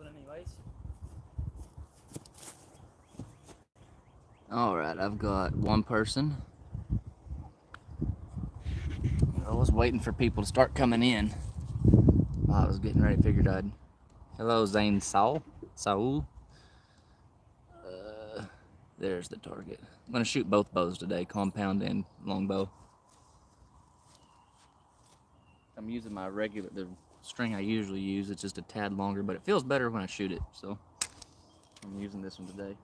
something anyways. Alright, I've got one person. I was waiting for people to start coming in. I was getting ready, figured I'd... Hello, Zane Saul. There's the target. I'm going to shoot both bows today, compound and longbow. I'm using my the string I usually use. It's just a tad longer, but it feels better when I shoot it, so I'm using this one today.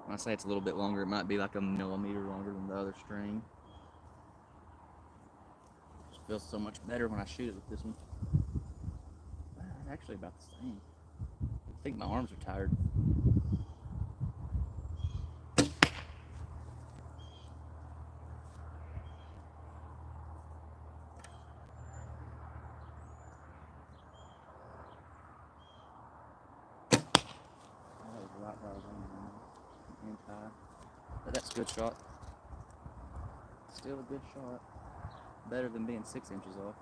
When I say it's a little bit longer, it might be like a millimeter longer than the other string. It feels so much better when I shoot it with this one. Actually about the same. I think my arms are tired. But that's a good shot. Still a good shot. Better than being 6 inches off.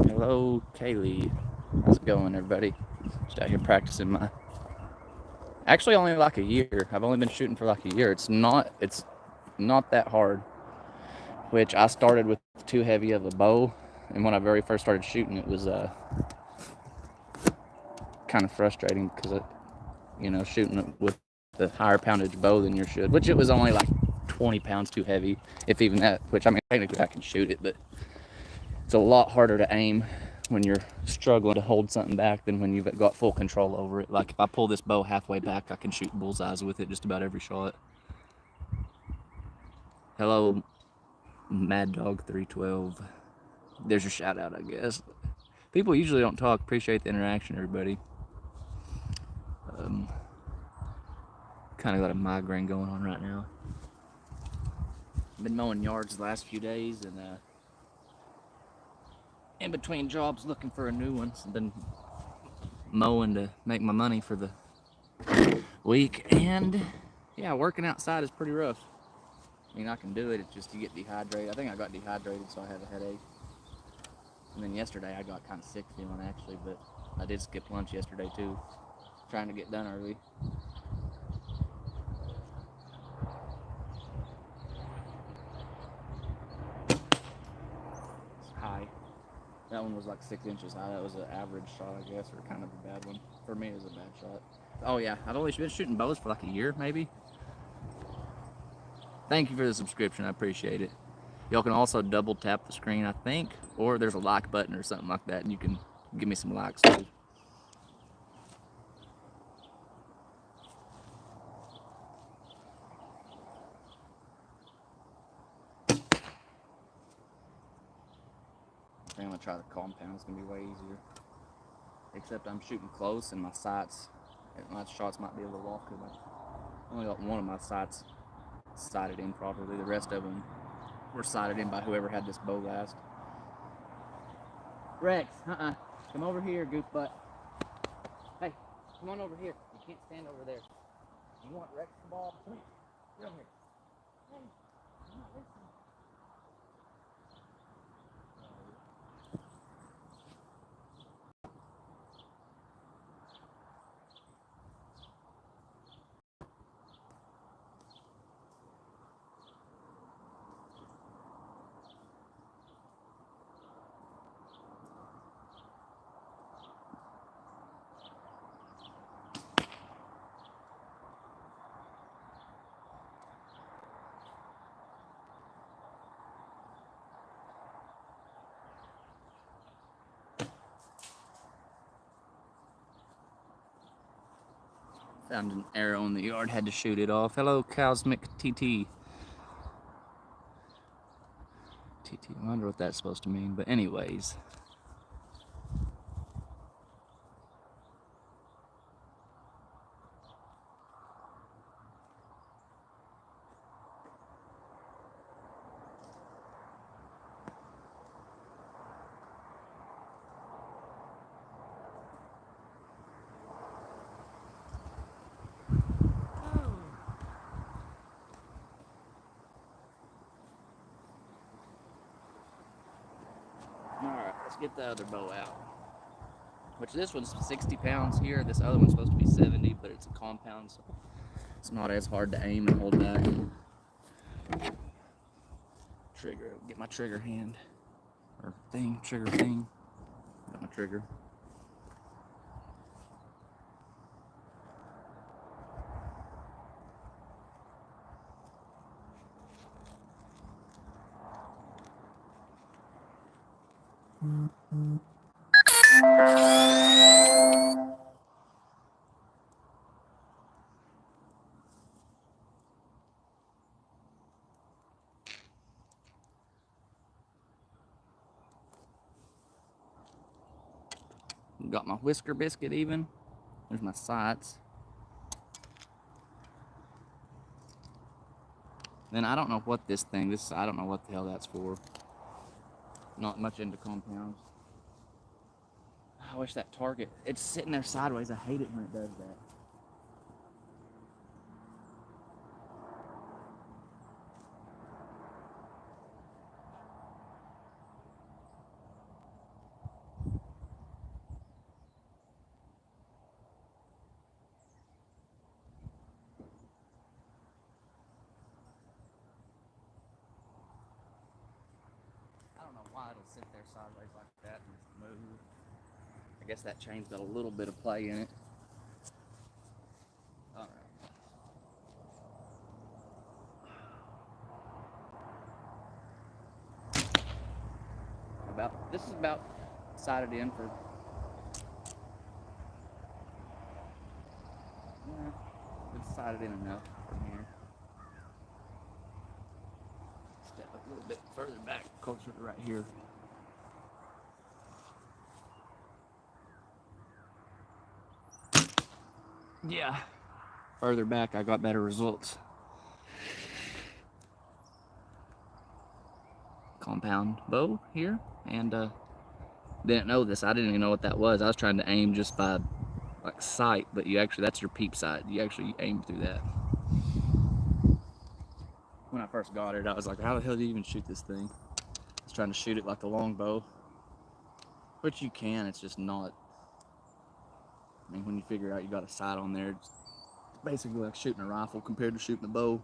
Hello, Kaylee. How's it going, everybody? Just out here practicing my... Actually, only like a year. I've only been shooting for like a year. It's not that hard. Which I started with too heavy of a bow, and when I very first started shooting, it was kind of frustrating because shooting with the higher poundage bow than you should. Which it was only like 20 pounds too heavy, if even that. Which I mean, technically I can shoot it, but it's a lot harder to aim when you're struggling to hold something back than when you've got full control over it. Like if I pull this bow halfway back, I can shoot bullseyes with it just about every shot. Hello, Mad Dog 312. There's your shout out, I guess. People usually don't talk. Appreciate the interaction, everybody. Kind of got a migraine going on right now. Been mowing yards the last few days, and in between jobs looking for a new one. So been mowing to make my money for the week, and yeah, working outside is pretty rough. I mean, I can do it, it's just you get dehydrated. I think I got dehydrated, so I have a headache. And then yesterday I got kind of sick feeling, actually, but I did skip lunch yesterday too, trying to get done early. It's high. That one was like 6 inches high. That was an average shot, I guess, or kind of a bad one. For me, it was a bad shot. Oh yeah, I've only been shooting bows for like a year, maybe. Thank you for the subscription, I appreciate it. Y'all can also double tap the screen, I think, or there's a like button or something like that, and you can give me some likes too. I'm gonna try the compound. It's gonna be way easier. Except I'm shooting close, and my sights, my shots might be a little off because I only got one of my sights sighted in properly. The rest of them were sighted in by whoever had this bow last. Rex, come over here, goof butt. Hey, come on over here. You can't stand over there. You want Rex the ball? Come here. Get over here. Hey, I'm not listening. Found an arrow in the yard, had to shoot it off. Hello, Cosmic TT. I wonder what that's supposed to mean, but anyways. Alright, let's get the other bow out. Which this one's 60 pounds here. This other one's supposed to be 70, but it's a compound, so it's not as hard to aim and hold back. Trigger, get my trigger hand. Or thing, trigger thing. Got my trigger. Got my whisker biscuit even. There's my sights. Then I don't know what this thing, I don't know what the hell that's for. Not much into compounds. I wish that target, it's sitting there sideways. I hate it when it does that. I don't know why it'll sit there sideways like that and just move. I guess that chain's got a little bit of play in it. Alright. This is about sighted in for, yeah, it's sighted in enough from here. Step up a little bit further back, closer to right here. Yeah, further back I got better results. Compound bow here, and didn't know this. I didn't even know what that was. I was trying to aim just by like sight, but you actually, that's your peep sight. You actually aim through that. When I first got it, I was like, how the hell do you even shoot this thing? I was trying to shoot it like a long bow, which you can, it's just not. I mean, when you figure out you got a sight on there, it's basically like shooting a rifle compared to shooting a bow.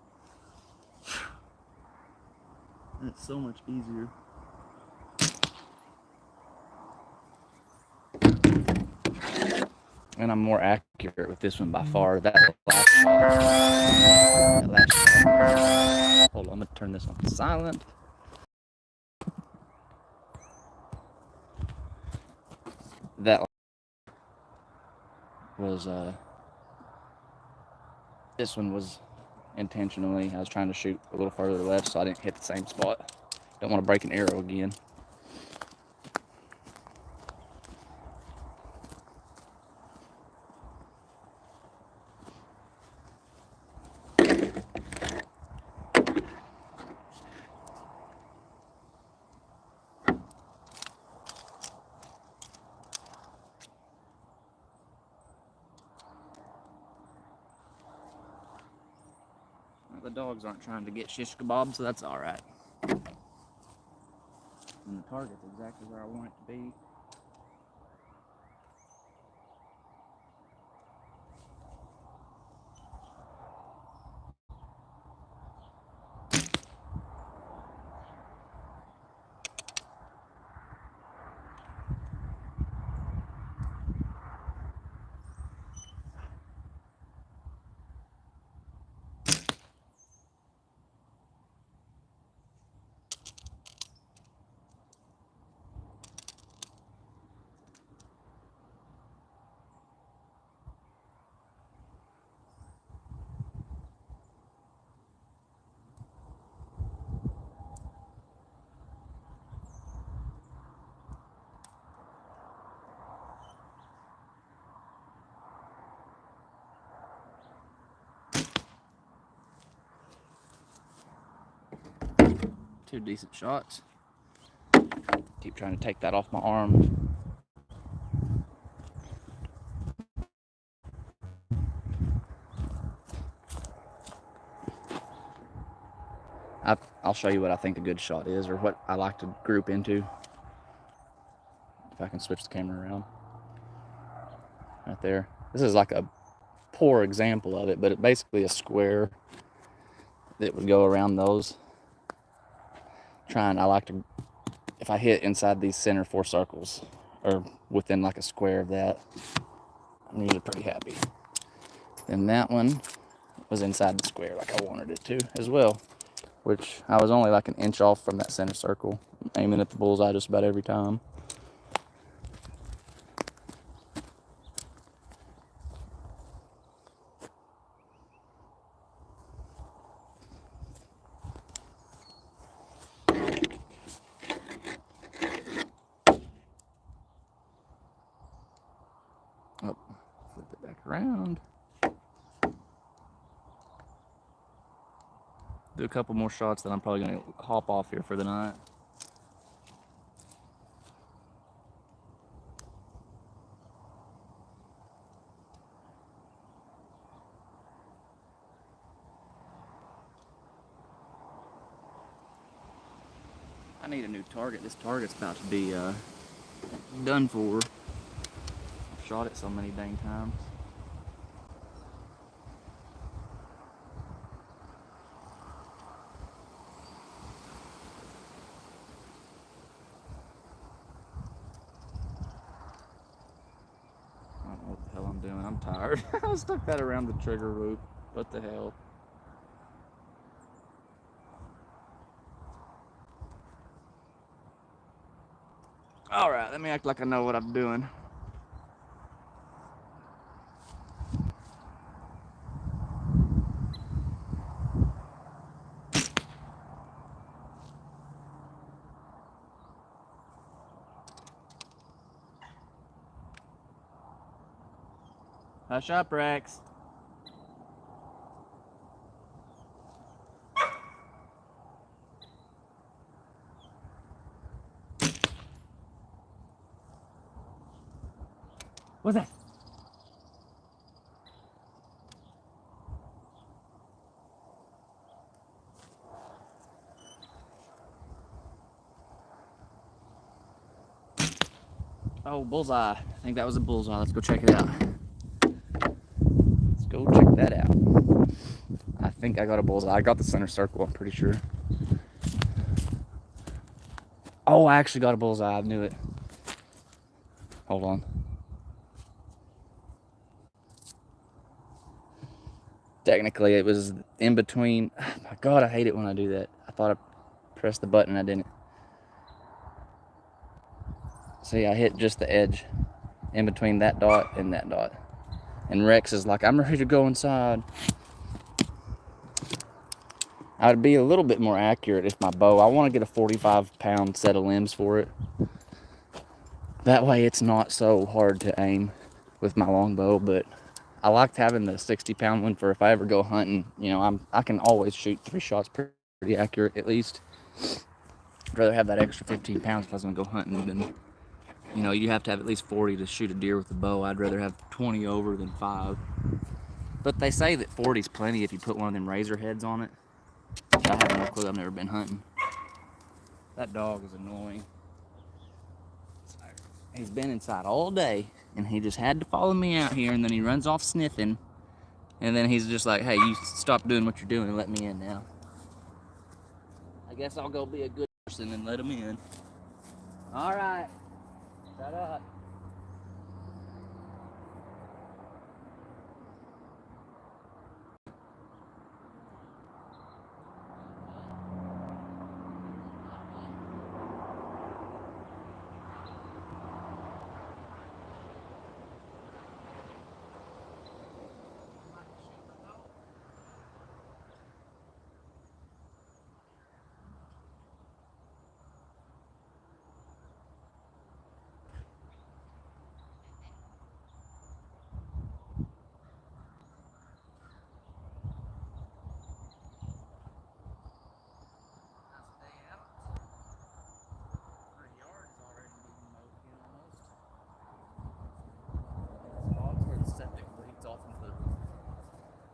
And it's so much easier. And I'm more accurate with this one by far. That last shot. Hold on, I'm gonna turn this on silent. That was this one was intentionally. I was trying to shoot a little further left so I didn't hit the same spot. Don't want to break an arrow again. The dogs aren't trying to get shish kebab, so that's all right. And the target's exactly where I want it to be. Two decent shots. Keep trying to take that off my arm. I'll show you what I think a good shot is, or what I like to group into. if I can switch the camera around. Right there. This is like a poor example of it, but it's basically a square that would go around those. I like to, if I hit inside these center 4 circles, or within like a square of that, I'm usually pretty happy. Then that one was inside the square like I wanted it to as well, which I was only like an inch off from that center circle, aiming at the bullseye just about every time. Oh, flip it back around. Do a couple more shots, then I'm probably going to hop off here for the night. I need a new target. This target's about to be done for. I've shot it so many dang times. I don't know what the hell I'm doing. I'm tired. I stuck that around the trigger loop. What the hell? Alright, let me act like I know what I'm doing. Hush up, Rex. What's that? Oh, bullseye. I think that was a bullseye. Let's go check it out. Let's go check that out. I think I got a bullseye. I got the center circle, I'm pretty sure. Oh, I actually got a bullseye. I knew it. Hold on. Technically, it was in between. Oh my God, I hate it when I do that. I thought I pressed the button, I didn't. See, I hit just the edge in between that dot and that dot. And Rex is like, I'm ready to go inside. I would be a little bit more accurate if my bow, I want to get a 45-pound set of limbs for it. That way it's not so hard to aim with my longbow, but I liked having the 60-pound one for if I ever go hunting. You know, I can always shoot 3 shots pretty accurate at least. I'd rather have that extra 15 pounds if I was going to go hunting than, you know, you have to have at least 40 to shoot a deer with a bow. I'd rather have 20 over than 5. But they say that 40 is plenty if you put one of them razor heads on it. I have no clue. I've never been hunting. That dog is annoying. He's been inside all day, and he just had to follow me out here, and then he runs off sniffing, and then he's just like, hey, you stop doing what you're doing and let me in now. I guess I'll go be a good person and let him in. All right. Shut up.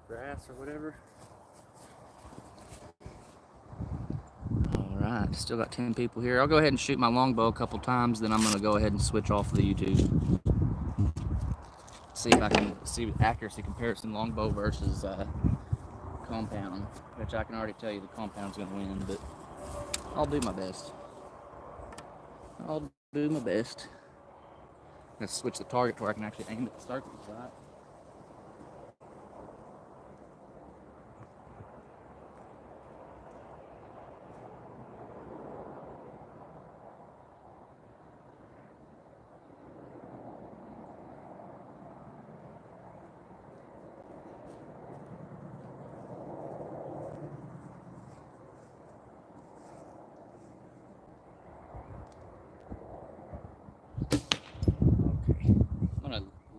Grass or whatever. All right. right, still got 10 people here. I'll go ahead and shoot my longbow a couple times, then I'm gonna go ahead and switch off the YouTube. See if I can see accuracy comparison longbow versus compound, which I can already tell you the compound's gonna win, but I'll do my best. I'll do my best. Let's switch the target to where I can actually aim at the circle right.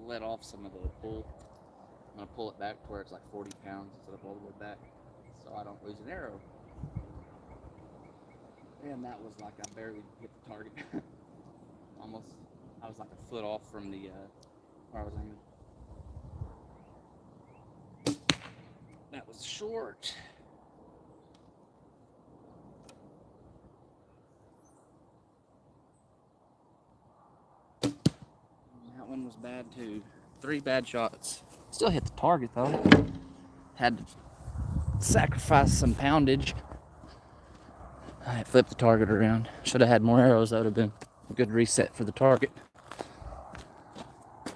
Let off some of the pull. I'm gonna pull it back to where it's like 40 pounds instead of all the way back, so I don't lose an arrow. And that was like I barely hit the target. Almost, I was like a foot off from the where I was aiming. That was short. That one was bad too. 3 bad shots. Still hit the target though. Had to sacrifice some poundage. I flipped the target around. Should have had more arrows. That would have been a good reset for the target. I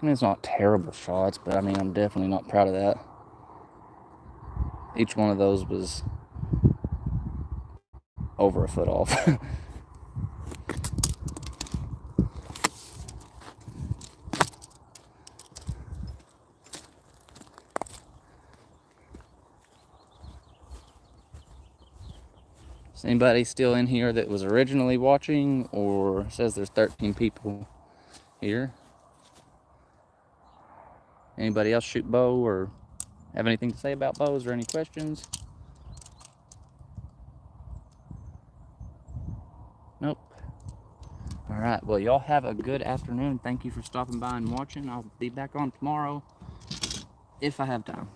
mean, it's not terrible shots, but I mean, I'm definitely not proud of that. Each one of those was over a foot off. Is anybody still in here that was originally watching, or says there's 13 people here? Anybody else shoot bow or have anything to say about bows or any questions? Nope. All right, well, y'all have a good afternoon. Thank you for stopping by and watching. I'll be back on tomorrow if I have time.